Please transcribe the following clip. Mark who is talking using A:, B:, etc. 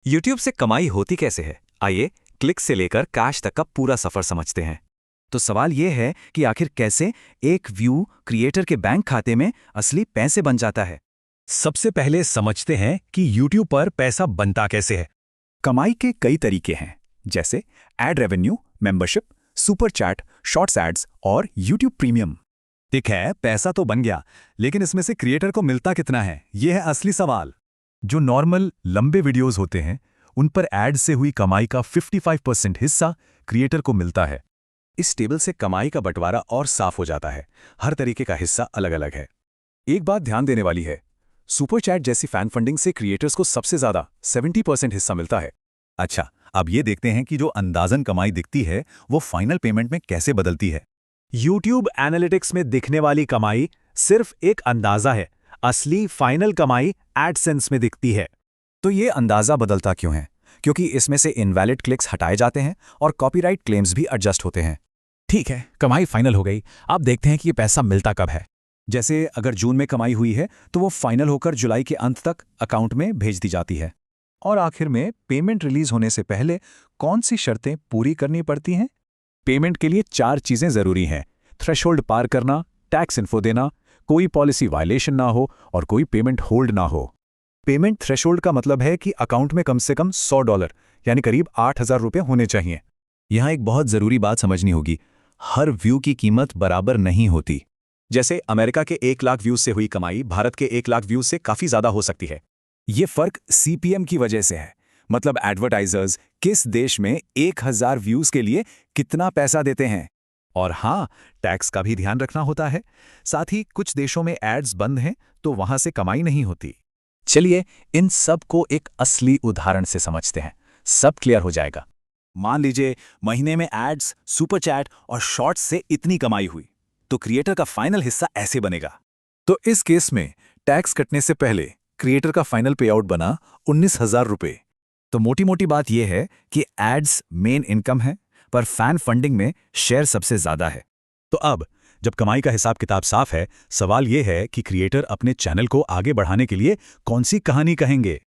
A: YouTube से कमाई होती कैसे है? आइए क्लिक से लेकर कैश तक का पूरा सफर समझते हैं।
B: तो सवाल ये है कि आखिर कैसे एक व्यू क्रिएटर के बैंक खाते में असली पैसे बन जाता है।
C: सबसे पहले समझते हैं कि YouTube पर पैसा बनता कैसे है।
B: कमाई के कई तरीके हैं, जैसे ad revenue, membership, super chat, shorts ads और YouTube प्रीमियम।
C: ठीक है, पैसा तो बन गया, लेकिन इसमें से क्रिएटर को मिलता कितना है, ये है असली सवाल। जो नॉर्मल लंबे वीडियोस होते हैं, उन पर एड से हुई कमाई का 55% हिस्सा क्रिएटर को मिलता है।
B: इस टेबल से कमाई का बंटवारा और साफ हो जाता है। हर तरीके का हिस्सा अलग अलग है। एक बात ध्यान देने वाली है, सुपर चैट जैसी फैन फंडिंग से क्रिएटर्स को सबसे ज्यादा 70% हिस्सा मिलता है।
C: अच्छा, अब ये देखते हैं कि जो अंदाजन कमाई दिखती है वो फाइनल पेमेंट में कैसे बदलती है। YouTube एनालिटिक्स में दिखने वाली कमाई सिर्फ एक अंदाजा है, असली फाइनल कमाई एडसेंस में दिखती है।
B: तो ये अंदाजा बदलता क्यों है? क्योंकि इसमें से इनवैलिड क्लिक्स हटाए जाते हैं और कॉपीराइट क्लेम्स भी एडजस्ट होते हैं।
C: ठीक है, कमाई फाइनल हो गई। अब देखते हैं कि ये पैसा मिलता कब है।
B: जैसे अगर जून में कमाई हुई है तो वो फाइनल होकर जुलाई के अंत तक अकाउंट में भेज दी जाती है। और आखिर में पेमेंट रिलीज होने से पहले कौन सी शर्तें पूरी करनी पड़ती हैं? पेमेंट के लिए 4 चीजें जरूरी हैं: थ्रेशोल्ड पार करना, टैक्स इन्फो देना, कोई पॉलिसी वायलेशन ना हो और कोई पेमेंट होल्ड ना हो। पेमेंट थ्रेशोल्ड का मतलब है कि अकाउंट में कम से कम $100 यानी करीब 8,000 रुपये होने चाहिए।
C: यहाँ एक बहुत जरूरी बात समझनी होगी, हर व्यू की कीमत बराबर नहीं होती।
B: जैसे अमेरिका के 1 लाख व्यूज से हुई कमाई भारत के 1 लाख व्यूज से काफी ज्यादा हो सकती है। ये फर्क CPM की वजह से है, मतलब एडवर्टाइजर्स किस देश में 1,000 व्यूज के लिए कितना पैसा देते हैं।
C: और हाँ, टैक्स का भी ध्यान रखना होता है। साथ ही कुछ देशों में एड्स बंद हैं तो वहां से कमाई नहीं होती।
B: चलिए इन सब को एक असली उदाहरण से समझते हैं, सब क्लियर हो जाएगा। मान लीजिए महीने में एड्स, सुपर चैट और शॉर्ट्स से इतनी कमाई हुई, तो क्रिएटर का फाइनल हिस्सा ऐसे बनेगा। तो इस केस में टैक्स कटने से पहले क्रिएटर का फाइनल पे आउट बना 19,000 रुपये। तो मोटी मोटी बात यह है कि एड्स मेन इनकम है, पर फैन फंडिंग में शेयर सबसे ज्यादा है।
C: तो अब जब कमाई का हिसाब किताब साफ है, सवाल यह है कि क्रिएटर अपने चैनल को आगे बढ़ाने के लिए कौन सी कहानी कहेंगे।